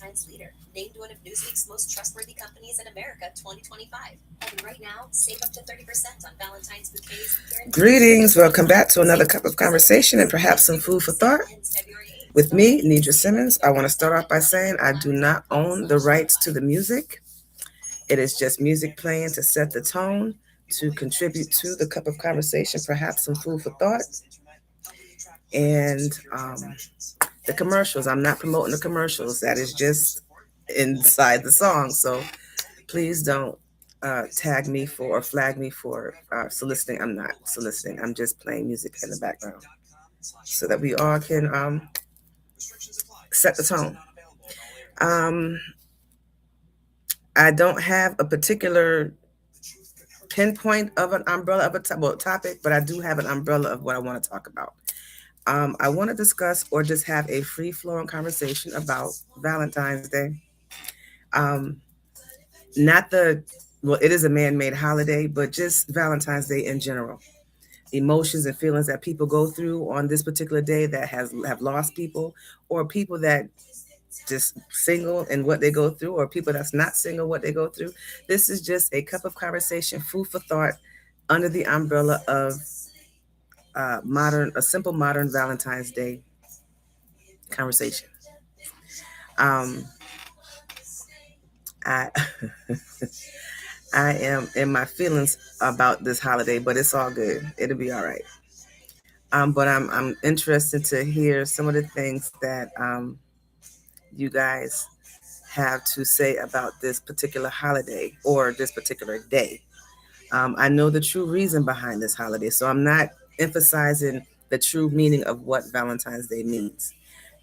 Valentine's leader, named one of Newsweek's most trustworthy companies in America 2025. And right now, save up to 30% on Valentine's bouquets. Greetings. Welcome back to another cup of conversation and perhaps some food for thought. With me, Nidra Simmons. I want to start off by saying I do not own the rights to the music. It is just music playing to set the tone, to contribute to the cup of conversation, perhaps some food for thought. And the commercials, I'm not promoting the commercials. That is just inside the song. So please don't tag me for or flag me for soliciting. I'm not soliciting. I'm just playing music in the background so that we all can set the tone. Um, I don't have a particular pinpoint of an umbrella of a topic, but I do have an umbrella of what I want to talk about. I want to discuss or just have a free flowing conversation about Valentine's Day. Um, not the, well, it is a man made holiday, but just Valentine's Day in general. Emotions and feelings that people go through on this particular day that have lost people, or people that just single and what they go through, or people that's not single, what they go through. This is just a cup of conversation, food for thought, under the umbrella of a simple modern Valentine's Day conversation. Um, I I am in my feelings about this holiday, but it's all good. It'll be all right. But I'm interested to hear some of the things that you guys have to say about this particular holiday or this particular day. I know the true reason behind this holiday, so I'm not emphasizing the true meaning of what Valentine's Day means.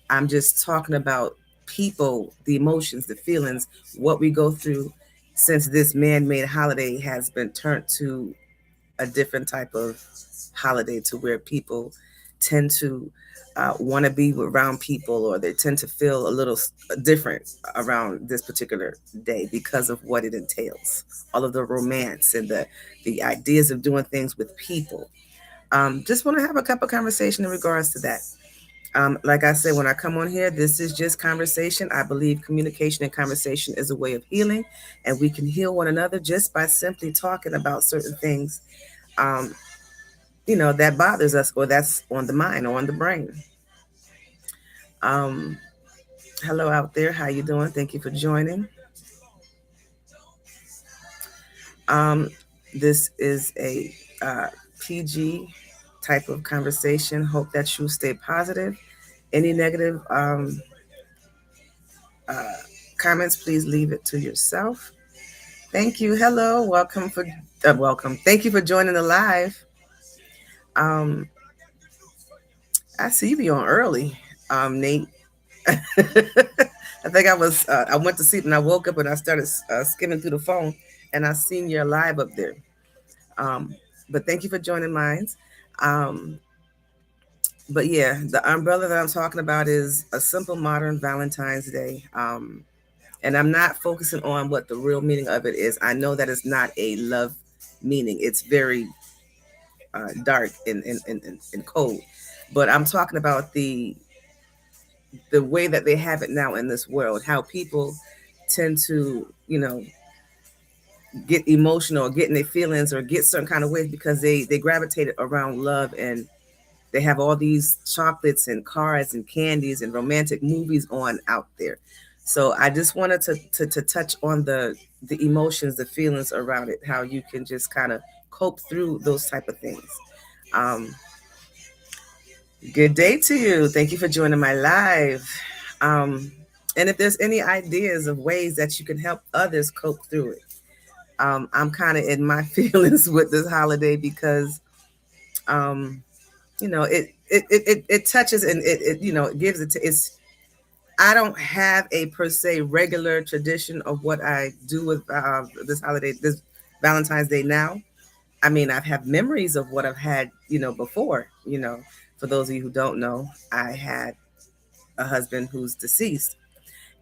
I'm just talking about people, the emotions, the feelings, what we go through since this man made holiday has been turned to a different type of holiday, to where people tend to want to be around people, or they tend to feel a little different around this particular day because of what it entails, all of the romance and the ideas of doing things with people. Just want to have a couple conversation in regards to that. Like I said, when I come on here, this is just conversation. I believe communication and conversation is a way of healing, and we can heal one another just by simply talking about certain things, um, that bothers us, or that's on the mind or on the brain. Um, Hello out there. How you doing? Thank you for joining. Um, this is a PG type of conversation. Hope that you stay positive. Any negative uh, comments, please leave it to yourself. Thank you. Hello. Welcome. Thank you for joining the live. Um, I see you be on early, Nate. I think I went to sleep and I woke up and I started skimming through the phone, and I seen your live up there. Um, but thank you for joining mine. Um, but yeah, the umbrella that I'm talking about is a simple modern Valentine's Day. And I'm not focusing on what the real meaning of it is. I know that it's not a love meaning. It's very dark and cold. But I'm talking about the way that they have it now in this world, how people tend to, get emotional or get in their feelings or get certain kind of ways because they gravitated around love, and they have all these chocolates and cards and candies and romantic movies on out there. So I just wanted to touch on the emotions, the feelings around it, how you can just kind of cope through those type of things. Um, Good day to you. Thank you for joining my live. Um, and if there's any ideas of ways that you can help others cope through it, I'm kind of in my feelings with this holiday because, um, it touches, and it gives it to it's. I don't have a per se regular tradition of what I do with this holiday, this Valentine's Day now. I mean, I've had memories of what I've had, before. For those of you who don't know, I had a husband who's deceased.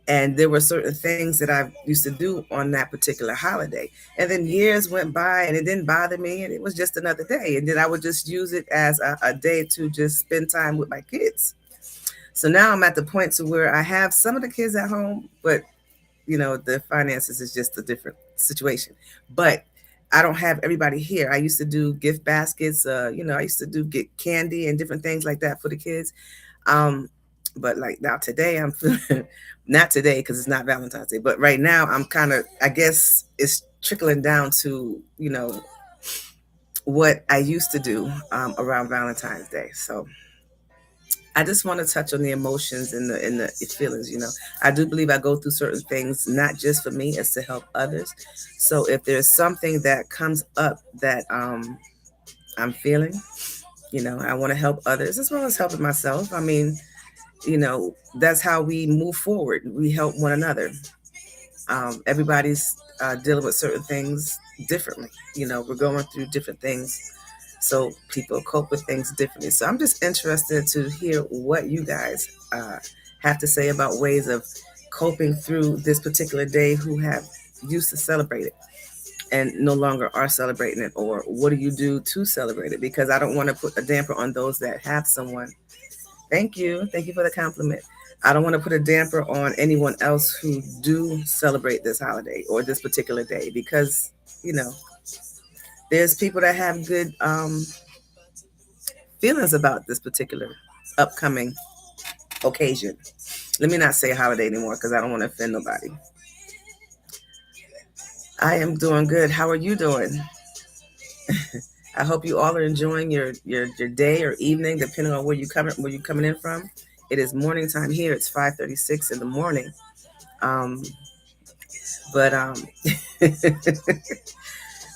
And there were certain things that I used to do on that particular holiday. And then years went by and it didn't bother me. And it was just another day. And then I would just use it as a day to just spend time with my kids. So now I'm at the point to where I have some of the kids at home, but the finances is just a different situation. But I don't have everybody here. I used to do gift baskets. I used to do get candy and different things like that for the kids. Um, but like now today, I'm not today because it's not Valentine's Day. But right now, I'm kind of, I guess it's trickling down to what I used to do around Valentine's Day. So I just want to touch on the emotions and the feelings. I do believe I go through certain things, not just for me, it's to help others. So if there's something that comes up that I'm feeling, I want to help others as well as helping myself. I mean, that's how we move forward. We help one another. Everybody's dealing with certain things differently. We're going through different things, so people cope with things differently. So I'm just interested to hear what you guys have to say about ways of coping through this particular day, who have used to celebrate it and no longer are celebrating it, or what do you do to celebrate it? Because I don't want to put a damper on those that have someone. Thank you for the compliment. I don't want to put a damper on anyone else who do celebrate this holiday or this particular day, because you know there's people that have good feelings about this particular upcoming occasion. Let me not say holiday anymore because I don't want to offend nobody. I am doing good. How are you doing? I hope you all are enjoying your day or evening, depending on where you coming in from. It is morning time here. It's 5:36 in the morning. Um, but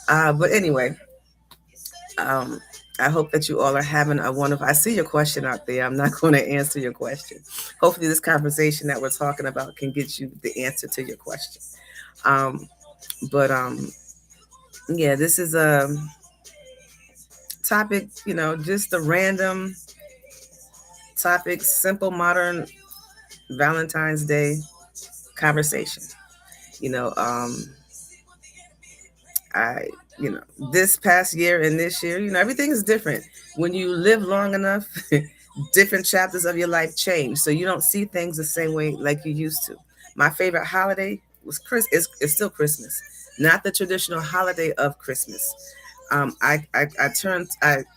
but anyway, um, I hope that you all are having a wonderful. I see your question out there. I'm not going to answer your question. Hopefully, this conversation that we're talking about can get you the answer to your question. Um, but yeah, this is a topic. Just a random topic, simple, modern Valentine's Day conversation. You know, um, I, this past year and this year, everything is different. When you live long enough, different chapters of your life change. So you don't see things the same way like you used to. My favorite holiday was it's still Christmas, not the traditional holiday of Christmas. I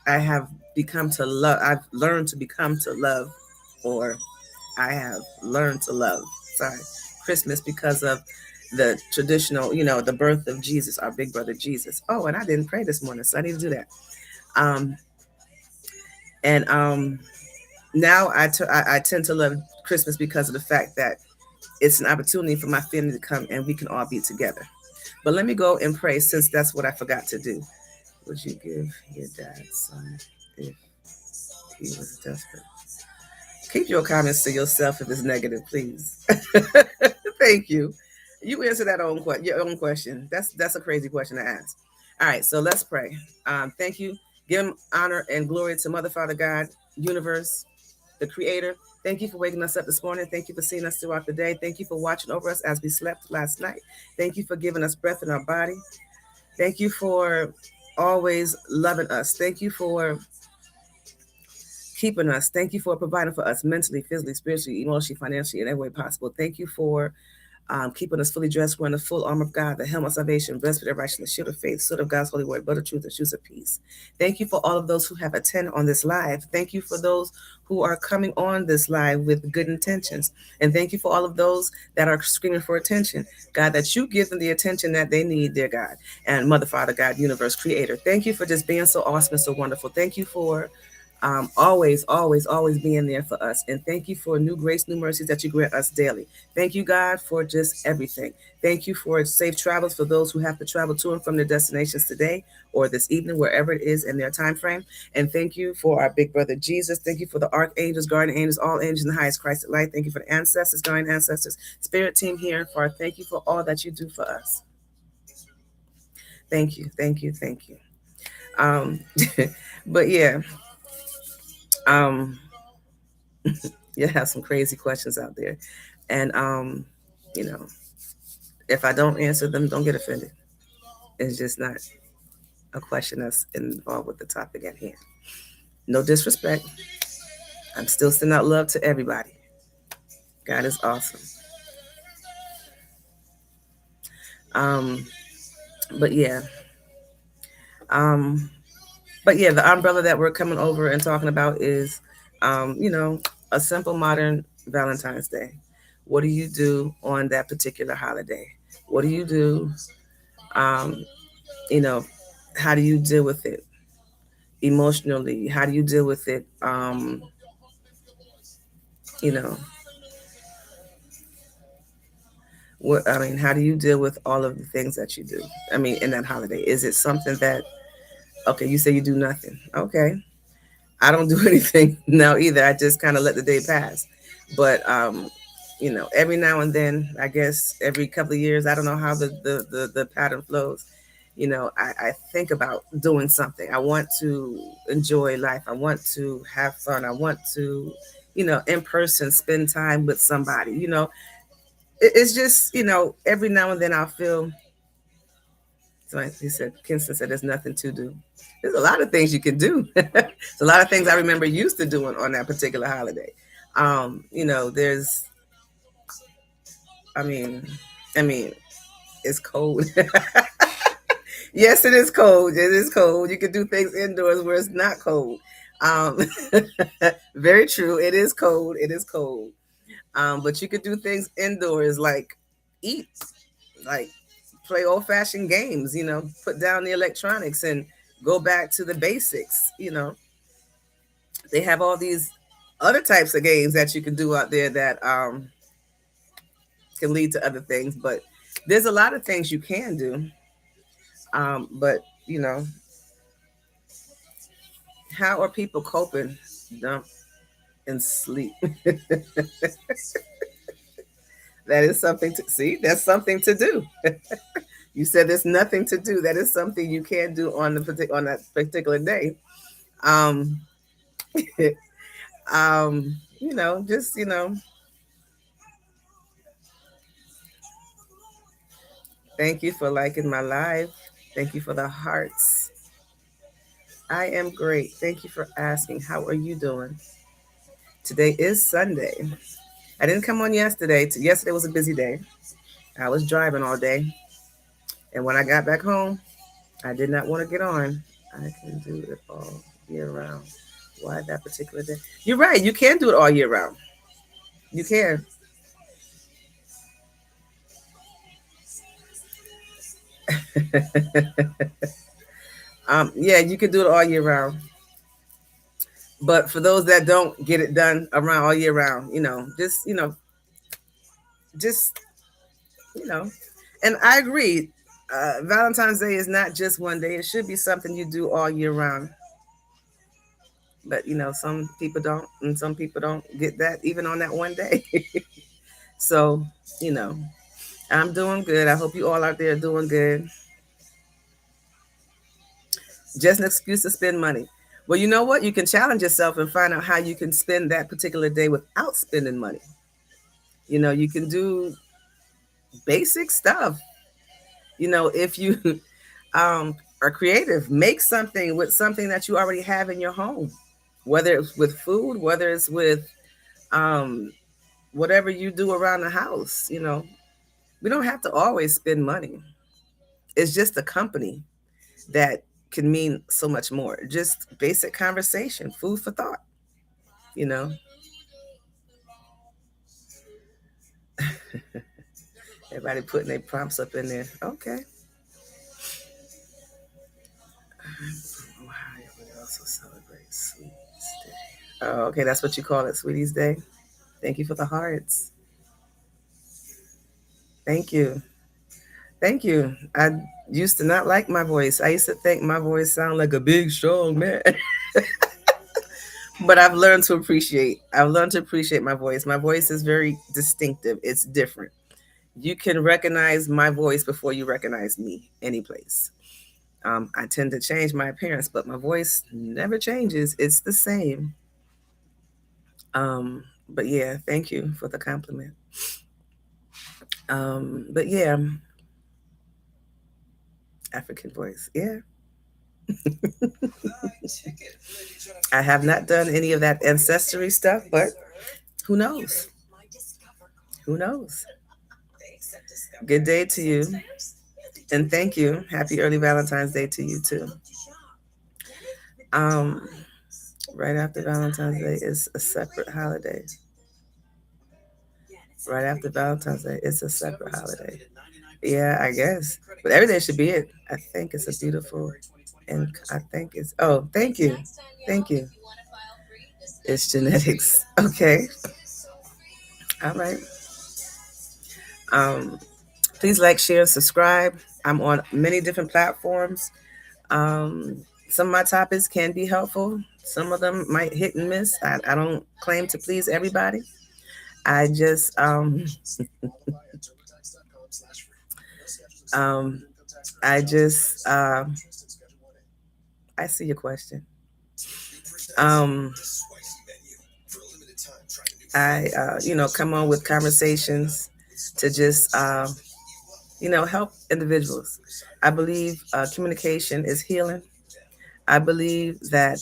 have become to love. I've learned to become to love, or I have learned to love. Sorry, Christmas, because of the traditional, the birth of Jesus, our big brother Jesus. Oh, and I didn't pray this morning, so I need to do that. Um, and now I tend to love Christmas because of the fact that it's an opportunity for my family to come and we can all be together. But let me go and pray, since that's what I forgot to do. Would you give your dad some if he was desperate? Keep your comments to yourself if it's negative, please. Thank you. You answer your own question. That's a crazy question to ask. All right, so let's pray. Thank you. Give honor and glory to Mother, Father, God, universe, the Creator. Thank you for waking us up this morning. Thank you for seeing us throughout the day. Thank you for watching over us as we slept last night. Thank you for giving us breath in our body. Thank you for always loving us. Thank you for keeping us. Thank you for providing for us mentally, physically, spiritually, emotionally, financially, in every way possible. Thank you for keeping us fully dressed, wearing the full armor of God, the helmet of salvation, breastplate of righteousness, shield of faith, sword of God's holy word, belt of truth, and shoes of peace. Thank you for all of those who have attended on this live. Thank you for those who are coming on this live with good intentions. And thank you for all of those that are screaming for attention. God, that you give them the attention that they need, dear God. And Mother, Father, God, universe, creator. Thank you for just being so awesome and so wonderful. Thank you for always, always, always being there for us. And thank you for new grace, new mercies that you grant us daily. Thank you, God, for just everything. Thank you for safe travels for those who have to travel to and from their destinations today or this evening, wherever it is in their time frame. And thank you for our big brother Jesus. Thank you for the archangels, guardian angels, all angels in the highest Christ of light. Thank you for the ancestors, guardian ancestors, spirit team here and far. Thank you for all that you do for us. Thank you, thank you, thank you. Um, but yeah, um, you have some crazy questions out there. And you know, if I don't answer them, don't get offended. It's just not a question that's involved with the topic at hand. No disrespect. I'm still sending out love to everybody. God is awesome. Um, but yeah, um, but yeah, the umbrella that we're coming over and talking about is, you know, a simple modern Valentine's Day. What do you do on that particular holiday? What do you do? Um, you know, how do you deal with it emotionally? How do you deal with it? You know, what I mean, how do you deal with all of the things that you do? I mean, in that holiday, is it something that okay? You say you do nothing. Okay, I don't do anything now either. I just kind of let the day pass. But you know, every now and then, I guess every couple of years, I don't know how the pattern flows. You know, I think about doing something. I want to enjoy life. I want to have fun. I want to, you know, in person spend time with somebody. You know, it's just, you know, every now and then I'll feel so he said, Kinston said, there's nothing to do. There's a lot of things you can do. There's a lot of things I remember used to doing on that particular holiday. You know, there's, I mean, I mean, it's cold. Yes, it is cold. It is cold. You can do things indoors where it's not cold. Um, very true. It is cold. It is cold. But you could do things indoors like eat, like play old fashioned games, you know, put down the electronics and go back to the basics. You know, they have all these other types of games that you can do out there that can lead to other things. But there's a lot of things you can do. But, you know, how are people coping? Dump and sleep. That is something to see. That's something to do. You said there's nothing to do. That is something you can do on on that particular day. Um, you know, just you know, thank you for liking my live. Thank you for the hearts. I am great. Thank you for asking. How are you doing? Today is Sunday. I didn't come on yesterday. Yesterday was a busy day. I was driving all day, and when I got back home, I did not want to get on. I can do it all year round. Why that particular day? You're right. You can do it all year round. You can. Yeah, you can do it all year round. But for those that don't get it done around all year round, just you know, and I agree. Valentine's Day is not just one day; it should be something you do all year round. But you know, some people don't, and some people don't get that even on that one day. So you know, I'm doing good. I hope you all out there are doing good. Just an excuse to spend money. Well, you know what? You can challenge yourself and find out how you can spend that particular day without spending money. You know, you can do basic stuff. You know, if you are creative, make something with something that you already have in your home, whether it's with food, whether it's with um, whatever you do around the house. You know, we don't have to always spend money. It's just the company that can mean so much more. Just basic conversation, food for thought. You know, everybody putting their prompts up in there. Okay. Ohio would also celebrate Sweeties Day. Oh, okay, that's what you call it, Sweeties Day. Thank you for the hearts. Thank you. Thank you. I used to not like my voice. I used to think my voice sounded like a big, strong man. But I've learned to appreciate. I've learned to appreciate my voice. My voice is very distinctive. It's different. You can recognize my voice before you recognize me any place. I tend to change my appearance, but my voice never changes. It's the same. But yeah, thank you for the compliment. But yeah, African voice. Yeah. I have not done any of that ancestry stuff, but who knows? Who knows? Good day to you. And thank you. Happy early Valentine's Day to you too. Um, right after Valentine's Day is a separate holiday. Right after Valentine's Day, it's a separate holiday. Yeah, I guess. But every day should be it. I think it's a beautiful, and I think it's. Oh, thank you, thank you. It's genetics. Okay. All right. Um, please like, share, and subscribe. I'm on many different platforms. Um, some of my topics can be helpful. Some of them might hit and miss. I don't claim to please everybody. I just um, I just I see your question. Um, I come on with conversations to just help individuals. I believe communication is healing. I believe that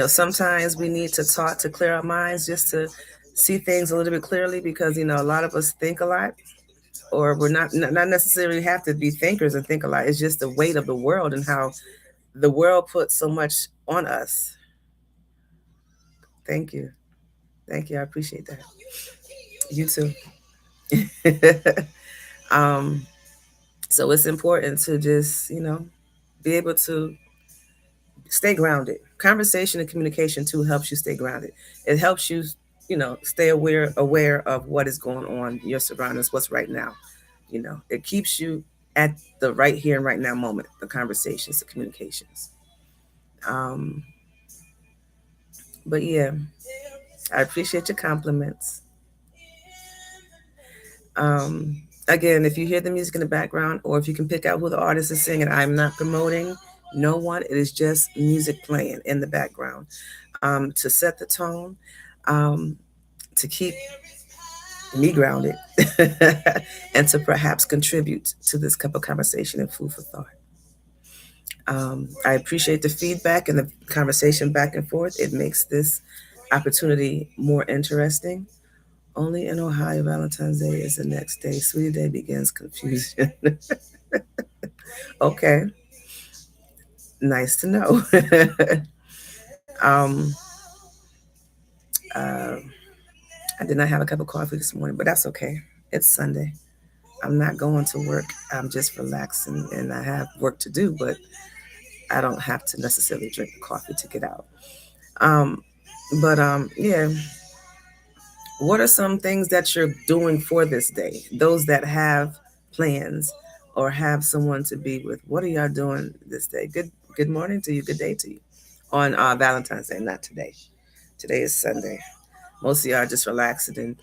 sometimes we need to talk to clear our minds just to see things a little bit clearly because a lot of us think a lot, or we're not necessarily have to be thinkers and think a lot. It's just the weight of the world and how the world puts so much on us. Thank you. Thank you. I appreciate that. You too. um, so it's important to just, be able to stay grounded. Conversation and communication too helps you stay grounded. It helps you, stay aware of what is going on, your surroundings, what's right now. It keeps you at the right here and right now moment, the conversations, the communications. Um, but yeah, I appreciate your compliments. Um, Again, if you hear the music in the background or if you can pick out who the artist is singing, I'm not promoting no one. It is just music playing in the background to set the tone, um, to keep me grounded, and to perhaps contribute to this cup of conversation and food for thought. I appreciate the feedback and the conversation back and forth. It makes this opportunity more interesting. Only in Ohio, Valentine's Day is the next day. Sweetie Day begins confusion. Okay, nice to know. um, uh, I did not have a cup of coffee this morning, but that's okay. It's Sunday. I'm not going to work. I'm just relaxing, and I have work to do, but I don't have to necessarily drink coffee to get out. Um, but yeah, what are some things that you're doing for this day? Those that have plans or have someone to be with, what are y'all doing this day? Good morning to you. Good day to you. On Valentine's Day, not today. Today is Sunday. Most of y'all are just relaxing and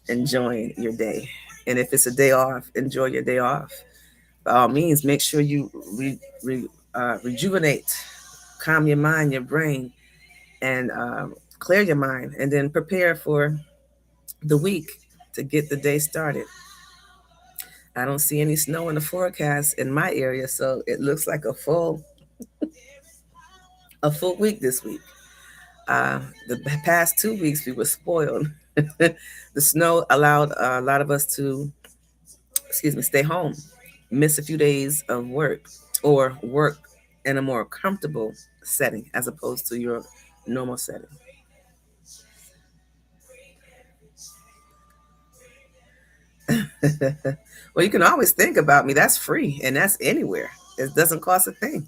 enjoying your day. And if it's a day off, enjoy your day off. By all means, make sure you rejuvenate, calm your mind, your brain, and clear your mind, and then prepare for the week to get the day started. I don't see any snow in the forecast in my area, so it looks like a full week this week. The past 2 weeks we were spoiled. The snow allowed a lot of us to, stay home, miss a few days of work, or work in a more comfortable setting as opposed to your normal setting. Well, you can always think about me. That's free and that's anywhere. It doesn't cost a thing.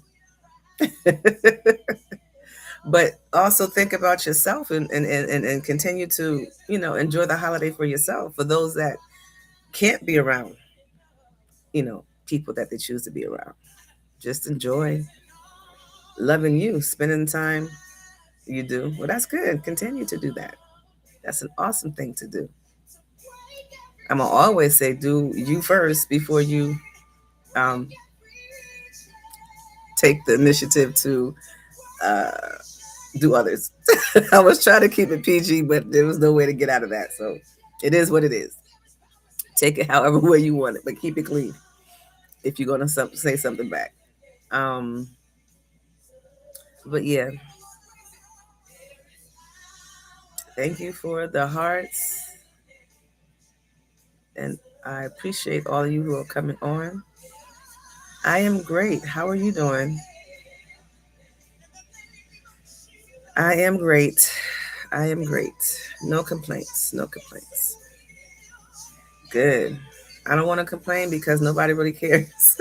But also think about yourself and continue to, enjoy the holiday for yourself. For those that can't be around, people that they choose to be around, just enjoy loving you, spending time you do. Well, that's good. Continue to do that. That's an awesome thing to do. I'm going to always say, do you first before you um, take the initiative to uh, do others. I was trying to keep it PG, but there was no way to get out of that. So it is what it is. Take it however way you want it, but keep it clean if you're going to say something back. Um, But yeah, thank you for the hearts, and I appreciate all of you who are coming on. I am great. How are you doing? I am great. I am great. No complaints. No complaints. Good. I don't want to complain because nobody really cares.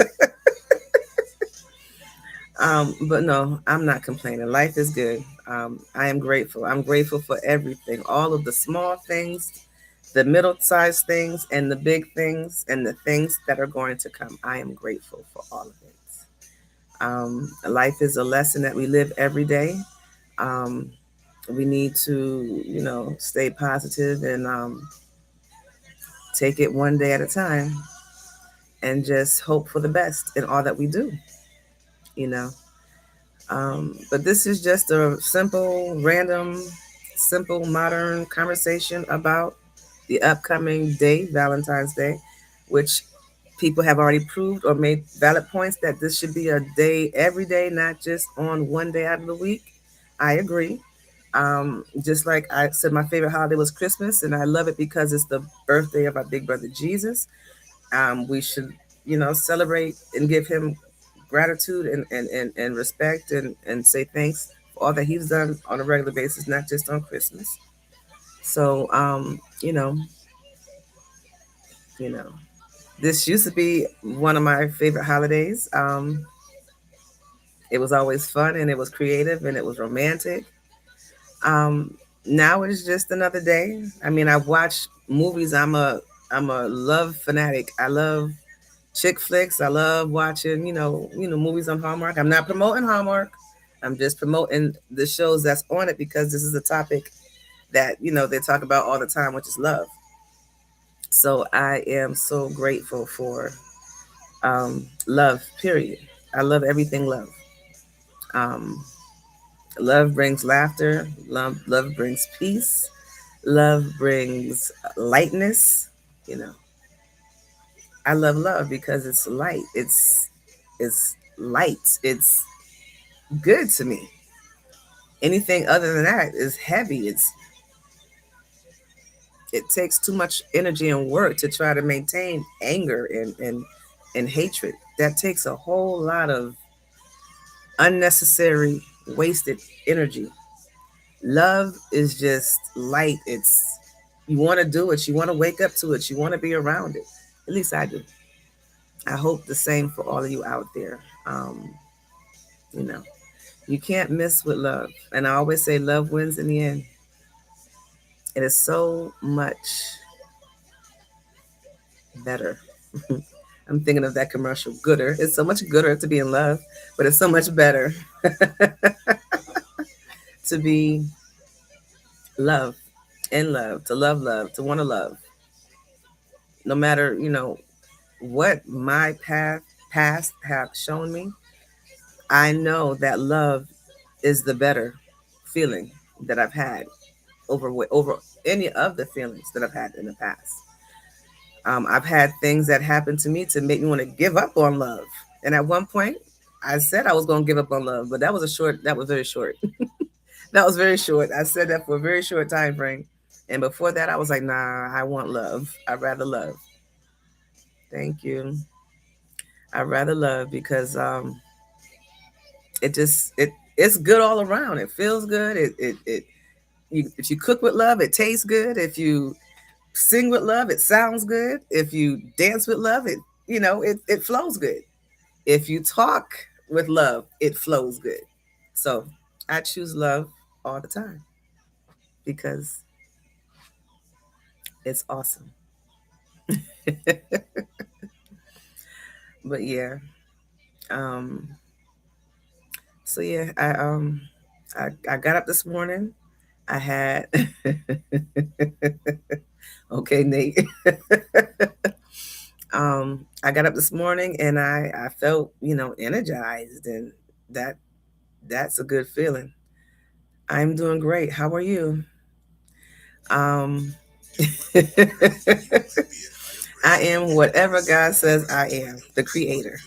But no, I'm not complaining. Life is good. I am grateful. I'm grateful for everything, all of the small things, the middle-sized things, and the big things, and the things that are going to come. I am grateful for all of it. Life is a lesson that we live every day. Um, we need to, stay positive and take it one day at a time and just hope for the best in all that we do, you know. But this is just a simple, random, simple, modern conversation about the upcoming day, Valentine's Day, which people have already proved or made valid points that this should be a day every day, not just on one day out of the week. I agree. Just like I said, my favorite holiday was Christmas, and I love it because it's the birthday of our big brother Jesus. We should, celebrate and give him gratitude and respect and say thanks for all that he's done on a regular basis, not just on Christmas. So, you know, this used to be one of my favorite holidays. It was always fun and it was creative and it was romantic. Now it's just another day. I mean, I watch movies. I'm a love fanatic. I love chick flicks. I love watching, movies on Hallmark. I'm not promoting Hallmark. I'm just promoting the shows that's on it because this is a topic that, they talk about all the time, which is love. So I am so grateful for love, period. I love everything love. Um, Love brings laughter. Love brings peace. Love brings lightness. You know, I love love because it's light. It's light. It's good to me. Anything other than that is heavy. It takes too much energy and work to try to maintain anger and hatred. That takes a whole lot of unnecessary wasted energy. Love is just light. It's you want to do it. You want to wake up to it. You want to be around it. At least I do. I hope the same for all of you out there. You know, you can't miss with love. And I always say love wins in the end. It is so much better. I'm thinking of that commercial, gooder. It's so much gooder to be in love, but it's so much better to be love, in love, to want to love. No matter, what my past have shown me, I know that love is the better feeling that I've had over any of the feelings that I've had in the past. I've had things that happened to me to make me want to give up on love. And at one point, I said I was going to give up on love, but that was very short. That was very short. I said that for a very short time frame. And before that, I was like, nah, I want love. I'd rather love. Thank you. I'd rather love because it's good all around. It feels good. If you cook with love, it tastes good. If you sing with love, it sounds good. If you dance with love, it flows good. If you talk with love, it flows good. So I choose love all the time because it's awesome. But yeah, um, so yeah, I got up this morning. I had okay, Nate. I got up this morning and I felt energized, and that that's a good feeling. I'm doing great. How are you? Um, I am whatever God says I am, the creator.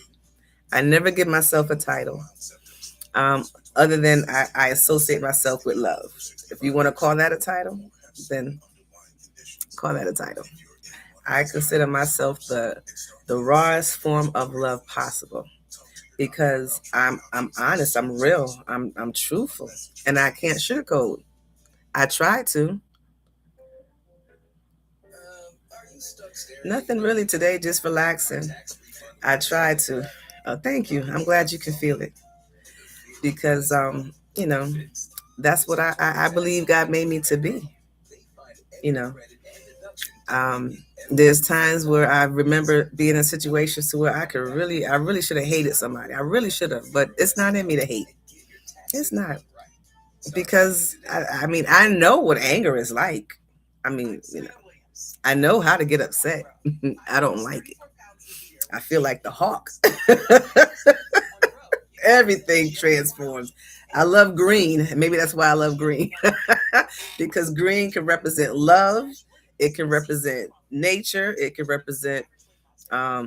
I never give myself a title. Um, Other than I associate myself with love. If you want to call that a title, then call that a title. I consider myself the rawest form of love possible because I'm honest, I'm real, I'm truthful, and I can't sugarcoat. I try to. Nothing really today, just relaxing. I try to. Thank you. I'm glad you can feel it because that's what I believe God made me to be. You know, um, there's times where I remember being in situations to where I really should have hated somebody. I really should have, but it's not in me to hate. It's not because I mean I know what anger is like. I mean, I know how to get upset. I don't like it. I feel like the hawk. Everything transforms. I love green. Maybe that's why I love green. Because green can represent love. It can represent nature. It can represent I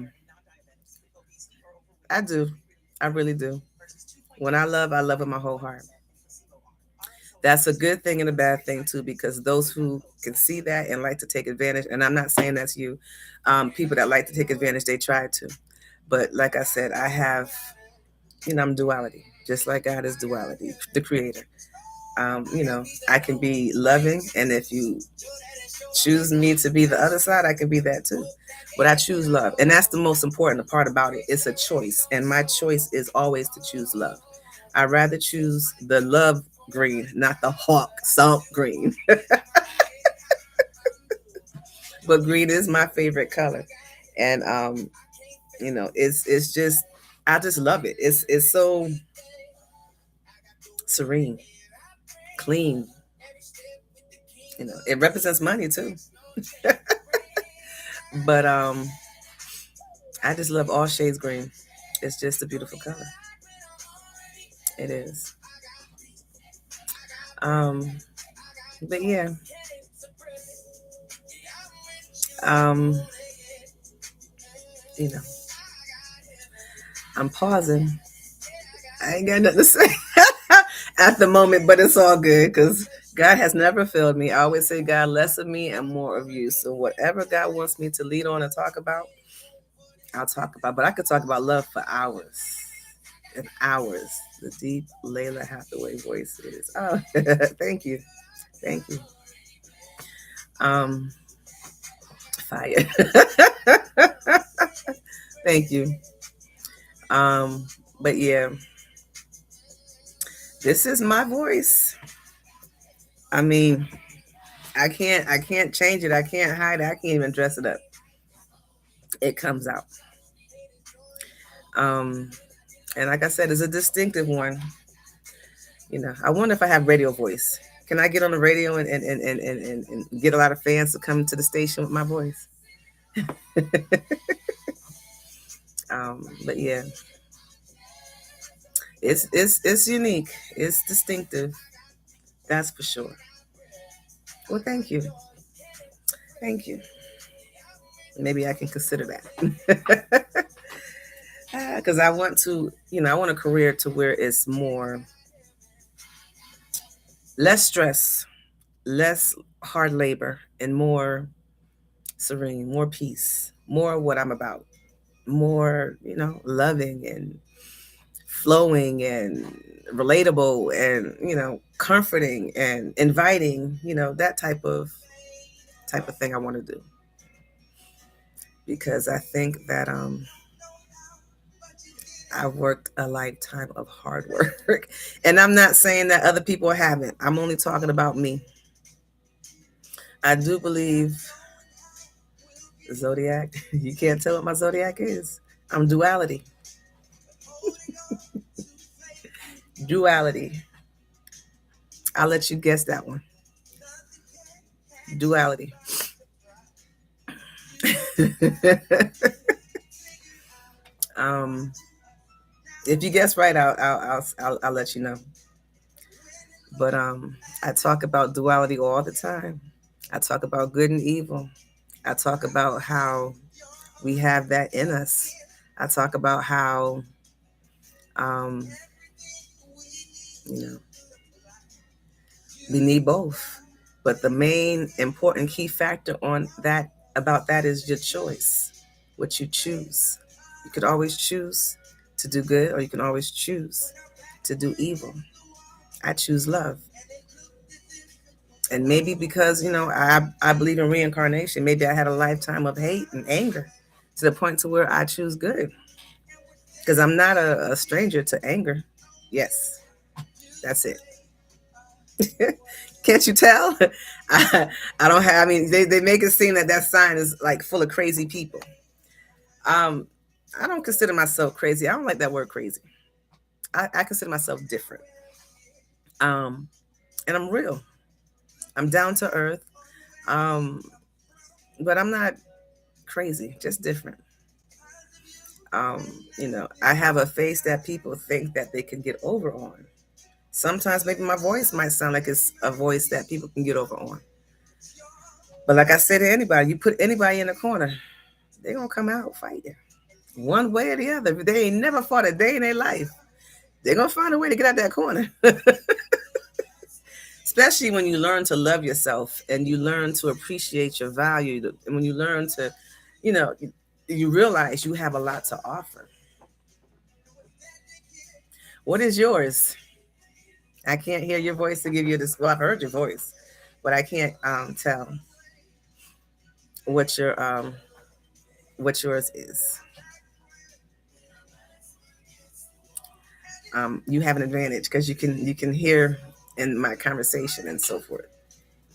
do. I really do. When I love with my whole heart. That's a good thing and a bad thing too, because those who can see that and like to take advantage, and I'm not saying that's you, people that like to take advantage, they try to. But like I said, I have, I'm duality, just like God is duality, the creator. I can be loving, and if you choose me to be the other side, I can be that too. But I choose love, and that's the most important part about it. It's a choice, and my choice is always to choose love. I'd rather choose the love green, not the hawk stomp green. But green is my favorite color, and it's just I just love it. It's so serene, clean. It represents money too. But I just love all shades green. It's just a beautiful color. It is. Um, but yeah, um, you know, I'm pausing. I ain't got nothing to say at the moment, but it's all good because God has never failed me. I always say, God, less of me and more of you. So whatever God wants me to lead on and talk about, I'll talk about. But I could talk about love for hours and hours. The deep Layla Hathaway voice is. Oh, thank you. Thank you. Um, Fire. Thank you. Um, but yeah, this is my voice. I mean, I can't change it. I can't hide it. I can't even dress it up. It comes out. Um, and like I said, it's a distinctive one. I wonder if I have radio voice. Can I get on the radio and get a lot of fans to come to the station with my voice? But yeah, it's unique. It's distinctive. That's for sure. Well, thank you. Thank you. Maybe I can consider that. Because I want to, I want a career to where it's more, less stress, less hard labor, and more serene, more peace, more what I'm about, more, loving and flowing and relatable and, comforting and inviting, that type of thing I want to do. Because I think that I worked a lifetime of hard work. And I'm not saying that other people haven't. I'm only talking about me. I do believe zodiac. You can't tell what my zodiac is. I'm duality. Duality. I'll let you guess that one. Duality. um, if you guess right, I'll let you know. But I talk about duality all the time. I talk about good and evil. I talk about how we have that in us. I talk about how um, You know, we need both. But the main important key factor on that about that is your choice, what you choose. You could always choose to do good, or you can always choose to do evil. I choose love. And maybe because, I believe in reincarnation, maybe I had a lifetime of hate and anger to the point to where I choose good. Because I'm not a stranger to anger. Yes, that's it. Can't you tell? I don't have. I mean, they make it seem that that sign is like full of crazy people. Um, I don't consider myself crazy. I don't like that word crazy. I consider myself different. Um, and I'm real. I'm down to earth. Um, but I'm not crazy. Just different. Um, I have a face that people think that they can get over on. Sometimes maybe my voice might sound like it's a voice that people can get over on. But like I said to anybody, you put anybody in a corner, they're gonna come out fighting. One way or the other. If they ain't never fought a day in their life, they're gonna find a way to get out that corner. Especially when you learn to love yourself and you learn to appreciate your value. And when you learn to, you know, you realize you have a lot to offer. What is yours? I can't hear your voice to give you this. Well, I've heard your voice, but I can't tell what your what yours is. You have an advantage because you can hear in my conversation and so forth.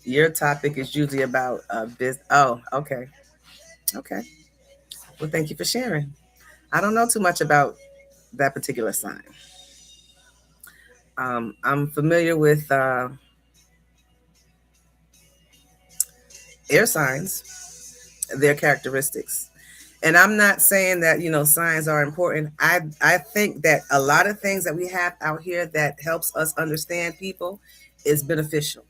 Your topic is usually about business. Oh, okay, okay. Well, thank you for sharing. I don't know too much about that particular sign. I'm familiar with air signs, their characteristics. And I'm not saying that, signs are important. I think that a lot of things that we have out here that helps us understand people is beneficial.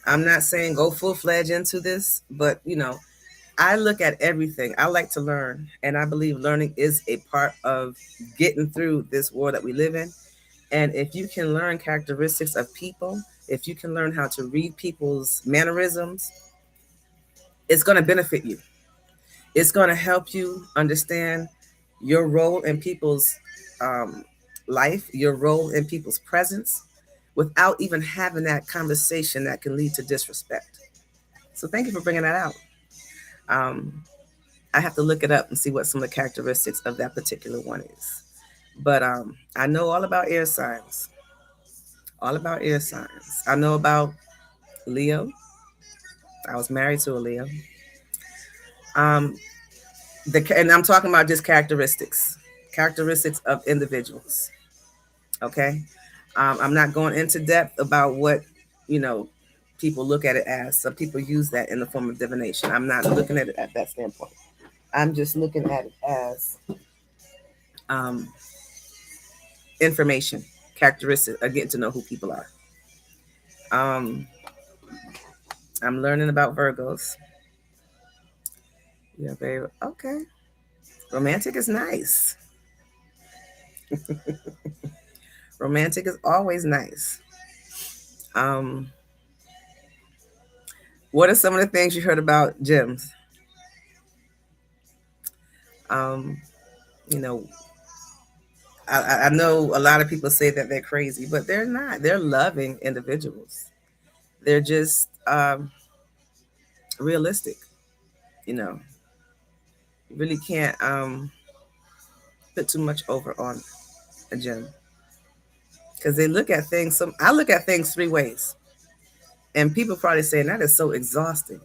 I'm not saying go full fledged into this, but I look at everything. I like to learn, and I believe learning is a part of getting through this world that we live in. And if you can learn characteristics of people, if you can learn how to read people's mannerisms, it's going to benefit you. It's going to help you understand your role in people's um, life, your role in people's presence, without even having that conversation that can lead to disrespect. So thank you for bringing that out. Um, I have to look it up and see what some of the characteristics of that particular one is. But I know all about air signs. All about air signs. I know about Leo. I was married to a Leo. Um, and I'm talking about just characteristics of individuals. Okay, I'm not going into depth about what you know people look at it as. Some people use that in the form of divination. I'm not looking at it at that standpoint. I'm just looking at it as um, information, characteristics, getting to know who people are. Um, I'm learning about Virgos. Yeah, baby. Okay. Romantic is nice. Romantic is always nice. Um, what are some of the things you heard about gyms? Um, you know, I know a lot of people say that they're crazy, but they're not. They're loving individuals. They're just realistic. You know, you really can't put too much over on a gym because they look at things. I look at things three ways, and people probably saying that is so exhausting.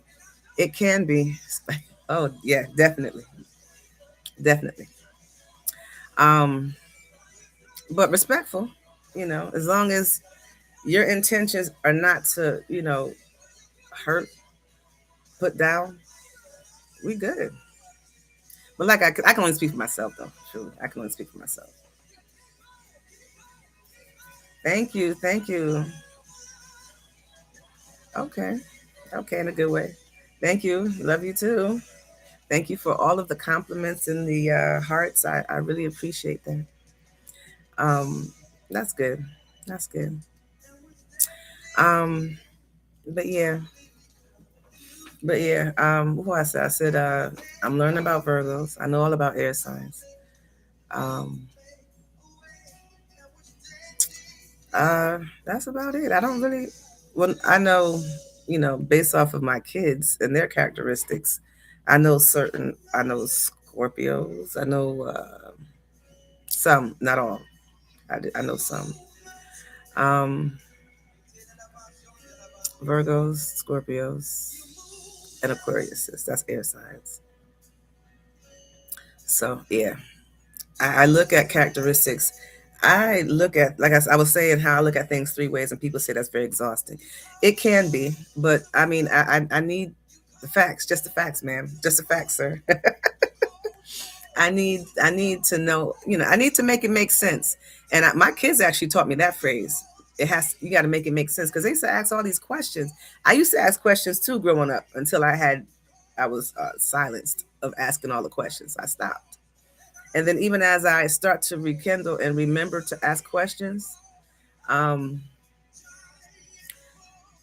It can be. Oh yeah, definitely, definitely. Um, but respectful. As long as your intentions are not to, hurt, put down, we good. But like I can only speak for myself though. Truly, I can only speak for myself. Thank you, thank you. Okay, okay, in a good way. Thank you. Love you too. Thank you for all of the compliments and the hearts. I really appreciate that. Um, that's good. That's good. Um, but yeah, what I said, I'm learning about Virgos. I know all about air signs. Um, that's about it. I don't really, well, I know, based off of my kids and their characteristics, I know Scorpios. I know some, not all. I know some. Um, Virgos, Scorpios, and Aquariuses. That's air signs. So yeah, I look at characteristics. I look at, like I was saying, how I look at things three ways, and people say that's very exhausting. It can be, but I mean, I need the facts, just the facts, ma'am, just the facts, sir. I need to know, I need to make it make sense. And my kids actually taught me that phrase. You got to make it make sense, because they used to ask all these questions. I used to ask questions too growing up until I was silenced of asking all the questions. I stopped. And then even as I start to rekindle and remember to ask questions, um,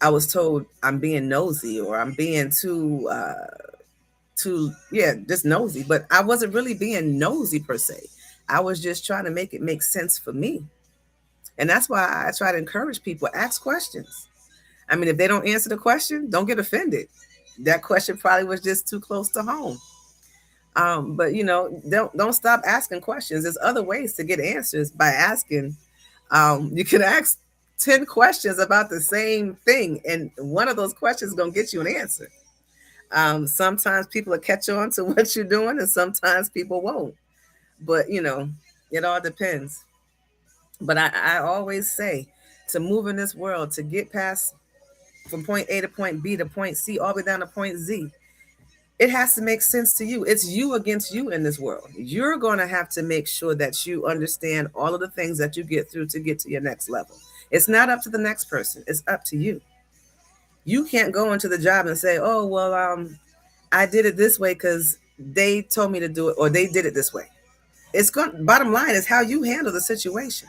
I was told I'm being nosy, or I'm being too just nosy. But I wasn't really being nosy per se. I was just trying to make it make sense for me. And that's why I try to encourage people, ask questions. I mean, if they don't answer the question, don't get offended. That question probably was just too close to home. But don't stop asking questions. There's other ways to get answers by asking. You can ask 10 questions about the same thing, and one of those questions is gonna get you an answer. Sometimes people will catch on to what you're doing, and sometimes people won't. But it all depends. But I always say, to move in this world, to get past from point A to point B to point C, all the way down to point Z, it has to make sense to you. It's you against you in this world. You're going to have to make sure that you understand all of the things that you get through to get to your next level. It's not up to the next person. It's up to you. You can't go into the job and say, "Oh, well, I did it this way because they told me to do it, or they did it this way." It's going. Bottom line is how you handle the situation.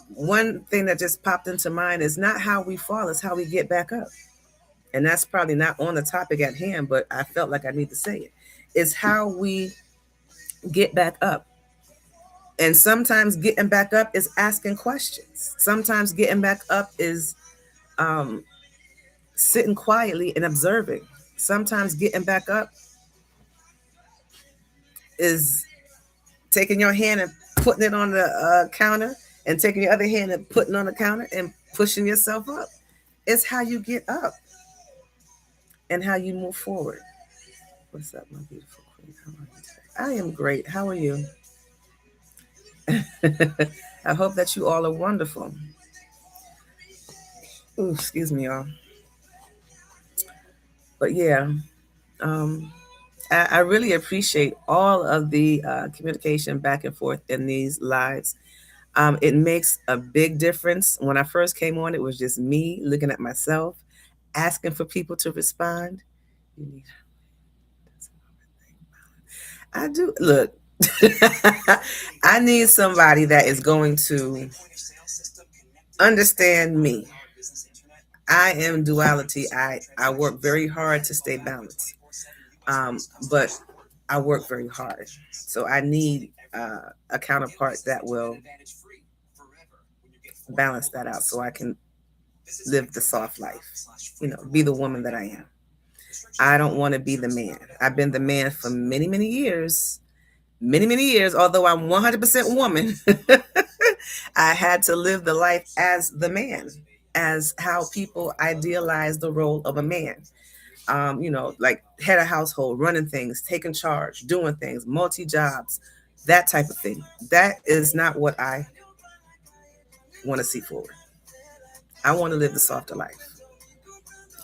One thing that just popped into mind is not how we fall; it's how we get back up. And that's probably not on the topic at hand, but I felt like I need to say it. It's how we get back up. And sometimes getting back up is asking questions. Sometimes getting back up is um, sitting quietly and observing. Sometimes getting back up is taking your hand and putting it on the counter, and taking your other hand and putting on the counter and pushing yourself up. It's how you get up and how you move forward. What's up, my beautiful queen? How are you today? I am great. How are you? I hope that you all are wonderful. Ooh, excuse me, y'all. But yeah, um, I really appreciate all of the communication back and forth in these lives. It makes a big difference. When I first came on, it was just me looking at myself, asking for people to respond. You need, I do look. I need somebody that is going to understand me. I am duality. I work very hard to stay balanced, but I work very hard. So I need a counterpart that will balance that out, so I can live the soft life, be the woman that I am. I don't want to be the man. I've been the man for many, many years. Many, many years, although I'm 100% woman. I had to live the life as the man, as how people idealize the role of a man. Like head of household, running things, taking charge, doing things, multi jobs, that type of thing. That is not what I want to see forward. I want to live the softer life.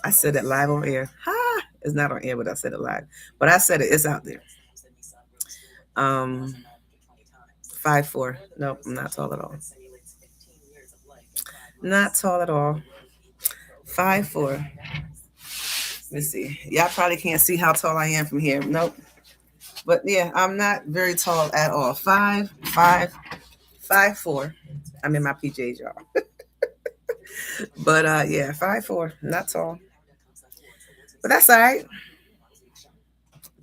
I said it live on air. Ha! It's not on air, but I said it live. But I said it. It's out there. 5'4". Nope, I'm not tall at all. Not tall at all. 5'4". Let me see. Y'all probably can't see how tall I am from here. Nope. But yeah, I'm not very tall at all. 5'4". I'm in my PJs, y'all. But yeah, 5'4", not tall, but that's all right.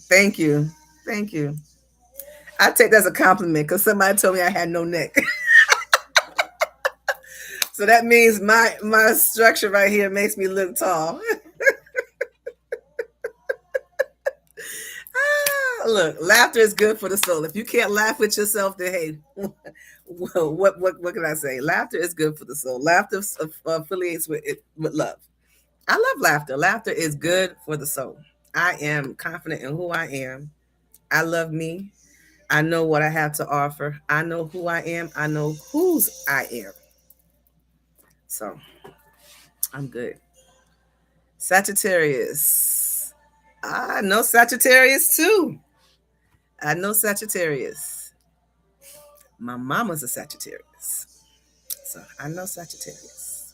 Thank you, thank you. I take that as a compliment because somebody told me I had no neck. So that means my structure right here makes me look tall. Look, laughter is good for the soul. If you can't laugh with yourself, then hey, well, what can I say? Laughter is good for the soul. Laughter affiliates with love. I love laughter. Laughter is good for the soul. I am confident in who I am. I love me. I know what I have to offer. I know who I am. I know whose I am. So I'm good. Sagittarius. I know Sagittarius too. I know Sagittarius. My mama's a Sagittarius. So I know Sagittarius.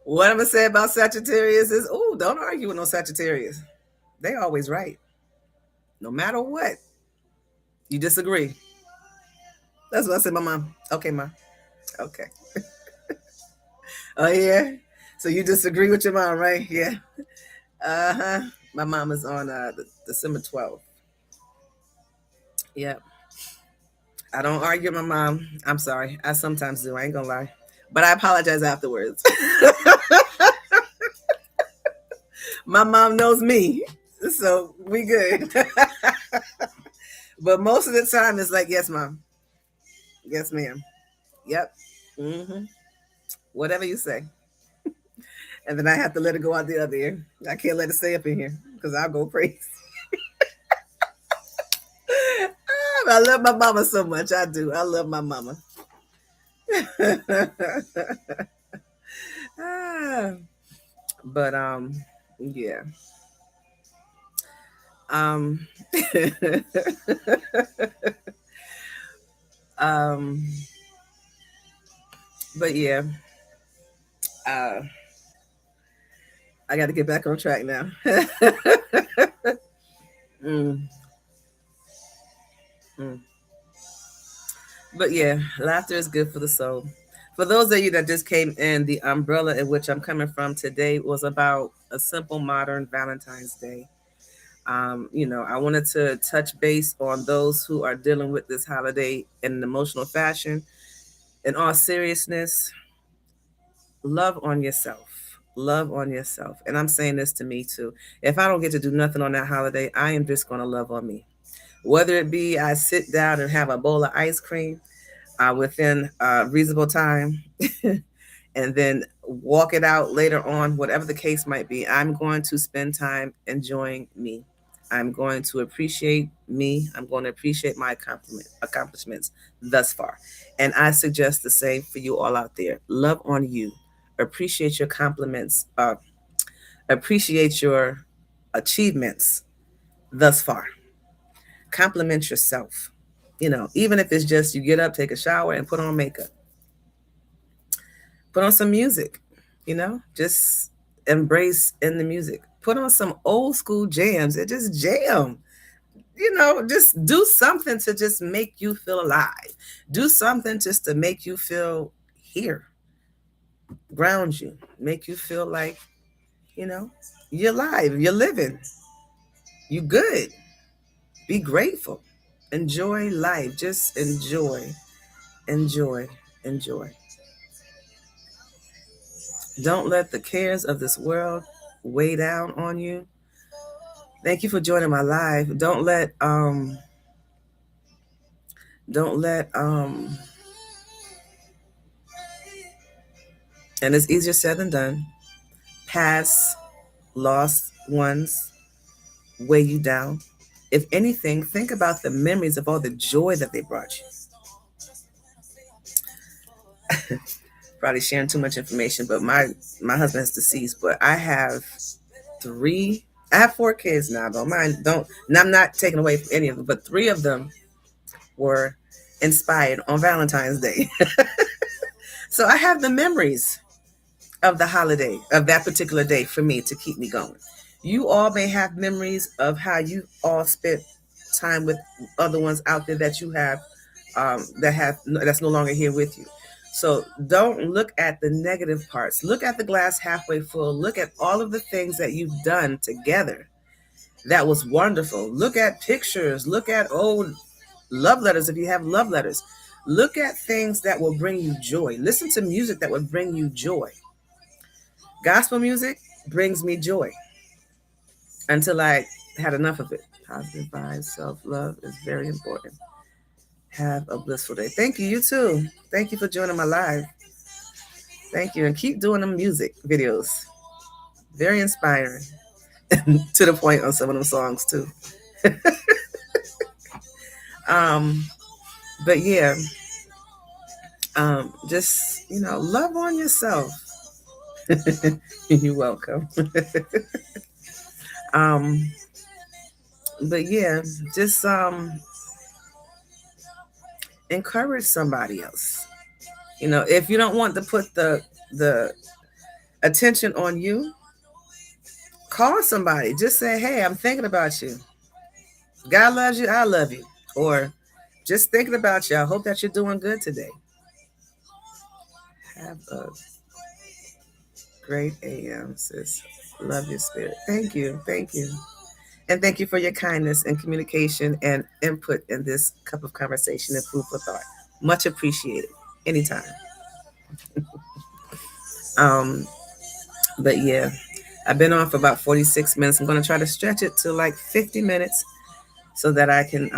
What I'm gonna say about Sagittarius is, oh, don't argue with no Sagittarius. They always right. No matter what. You disagree. That's what I said, my mom. Okay, ma. Okay. Oh yeah. So you disagree with your mom, right? Yeah. Uh-huh. My mom is on December 12th. Yep. I don't argue with my mom. I'm sorry. I sometimes do. I ain't gonna lie. But I apologize afterwards. My mom knows me. So we good. But most of the time it's like, yes, mom. Yes, ma'am. Yep. Hmm. Whatever you say. And then I have to let it go out the other ear. I can't let it stay up in here because I'll go crazy. I love my mama so much. I do. I love my mama. But yeah. Um um but yeah. Uh I got to get back on track now. mm, mm. But yeah, laughter is good for the soul. For those of you that just came in, the umbrella in which I'm coming from today was about a simple modern Valentine's Day. I wanted to touch base on those who are dealing with this holiday in an emotional fashion. In all seriousness, love on yourself. Love on yourself. And I'm saying this to me too. If I don't get to do nothing on that holiday, I am just going to love on me. Whether it be I sit down and have a bowl of ice cream within a reasonable time and then walk it out later on, whatever the case might be, I'm going to spend time enjoying me. I'm going to appreciate me. I'm going to appreciate my accomplishments thus far. And I suggest the same for you all out there. Love on you. Appreciate your compliments. Appreciate your achievements thus far. Compliment yourself. Even if it's just you get up, take a shower, and put on makeup. Put on some music, just embrace in the music. Put on some old school jams and just jam. Just do something to just make you feel alive. Do something just to make you feel here, ground you, make you feel like, you're alive, you're living, you good. Be grateful. Enjoy life. Just enjoy, enjoy, enjoy. Don't let the cares of this world weigh down on you. Thank you for joining my live. Don't let and it's easier said than done. Past lost ones weigh you down. If anything, think about the memories of all the joy that they brought you. Probably sharing too much information, but my husband is deceased, but I have 4 kids now, though. Mine don't, and I'm not taking away from any of them, but 3 of them were inspired on Valentine's Day. So I have the memories of the holiday, of that particular day for me to keep me going. You all may have memories of how you all spent time with other ones out there that you have that's no longer here with you. So don't look at the negative parts. Look at the glass halfway full. Look at all of the things that you've done together. That was wonderful. Look at pictures. Look at old love letters if you have love letters. Look at things that will bring you joy. Listen to music that would bring you joy. Gospel music brings me joy until I had enough of it. Positive vibes, self love is very important. Have a blissful day. Thank you. You too. Thank you for joining my live. Thank you. And keep doing the music videos. Very inspiring. To the point on some of them songs too. um, but yeah, just love on yourself. You're welcome. um, but yeah, just encourage somebody else. If you don't want to put the attention on you, call somebody. Just say, "Hey, I'm thinking about you. God loves you. I love you." Or just thinking about you. I hope that you're doing good today. Have a great AM, sis. Love your spirit. Thank you. Thank you. And thank you for your kindness and communication and input in this cup of conversation and food for thought. Much appreciated. Anytime. Um, but yeah, I've been on for about 46 minutes. I'm going to try to stretch it to like 50 minutes so that I can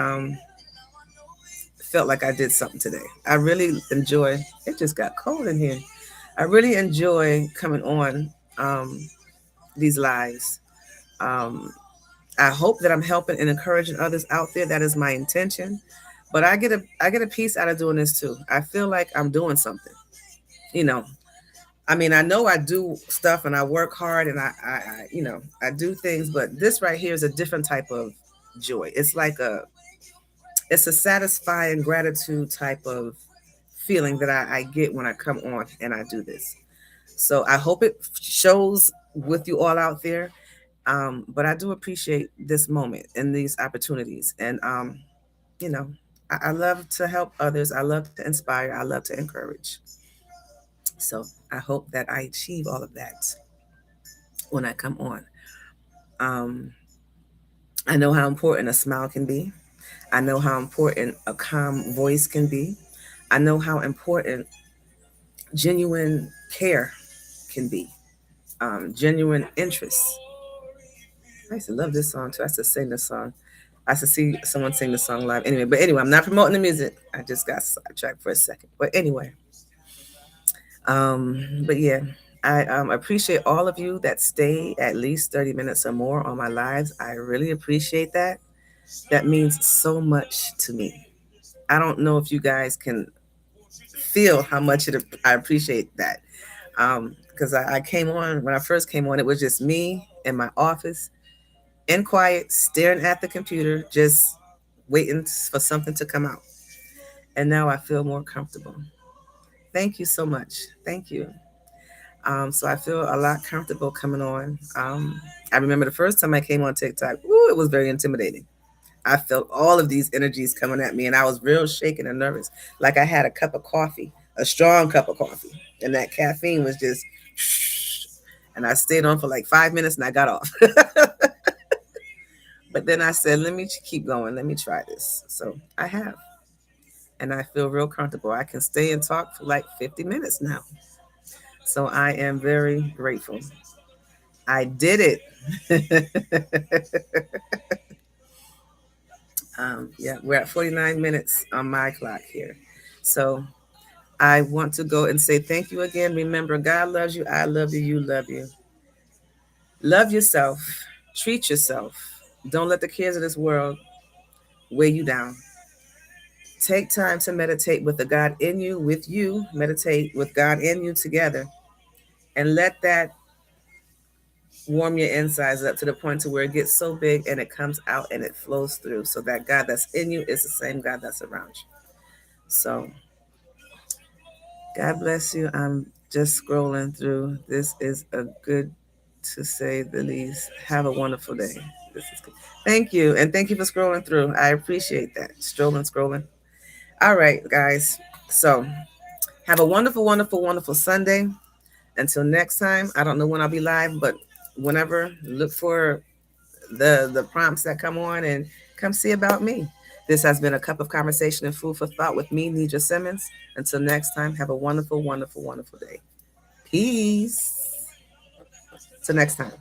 felt like I did something today. I really enjoy. It just got cold in here. I really enjoy coming on these lives. Um, I hope that I'm helping and encouraging others out there. That is my intention. But I get a piece out of doing this too. I feel like I'm doing something. You know, I mean, I know I do stuff and I work hard and I do things, but this right here is a different type of joy. It's a satisfying gratitude type of feeling that I get when I come on and I do this. So I hope it shows with you all out there. But I do appreciate this moment and these opportunities. And, you know, I love to help others. I love to inspire. I love to encourage. So I hope that I achieve all of that when I come on. Um, I know how important a smile can be. I know how important a calm voice can be. I know how important genuine care can be, genuine interest. I used to love this song too. I used to sing this song. I used to see someone sing the song live. Anyway, I'm not promoting the music. I just got sidetracked for a second. But anyway, but yeah, I appreciate all of you that stay at least 30 minutes or more on my lives. I really appreciate that. That means so much to me. I don't know if you guys can feel how much I appreciate that. Because I came on, when I first came on, it was just me in my office, in quiet, staring at the computer, just waiting for something to come out. And now I feel more comfortable. Thank you so much. Thank you. So I feel a lot comfortable coming on. I remember the first time I came on TikTok, it was very intimidating. I felt all of these energies coming at me, and I was real shaken and nervous, like I had a cup of coffee, a strong cup of coffee, and that caffeine was just. And I stayed on for like 5 minutes, and I got off. But then I said, let me keep going. Let me try this. So I have, and I feel real comfortable. I can stay and talk for like 50 minutes now. So I am very grateful. I did it. Yeah, we're at 49 minutes on my clock here. So I want to go and say thank you again. Remember, God loves you. I love you. You love you. Love yourself. Treat yourself. Don't let the cares of this world weigh you down. Take time to meditate with the God in you, with you. Meditate with God in you together. And let that warm your insides up to the point to where it gets so big and it comes out and it flows through. So that God that's in you is the same God that's around you. So God bless you. I'm just scrolling through. This is a good, to say the least. Have a wonderful day. This is good. Thank you. And thank you for scrolling through. I appreciate that. Scrolling. All right, guys. So Have a wonderful, wonderful, wonderful Sunday. Until next time, I don't know when I'll be live, but whenever, look for the prompts that come on and come see about me. This has been a cup of conversation and food for thought with me, Nidra Simmons. Until next time, have a wonderful, wonderful, wonderful day. Peace. Till next time.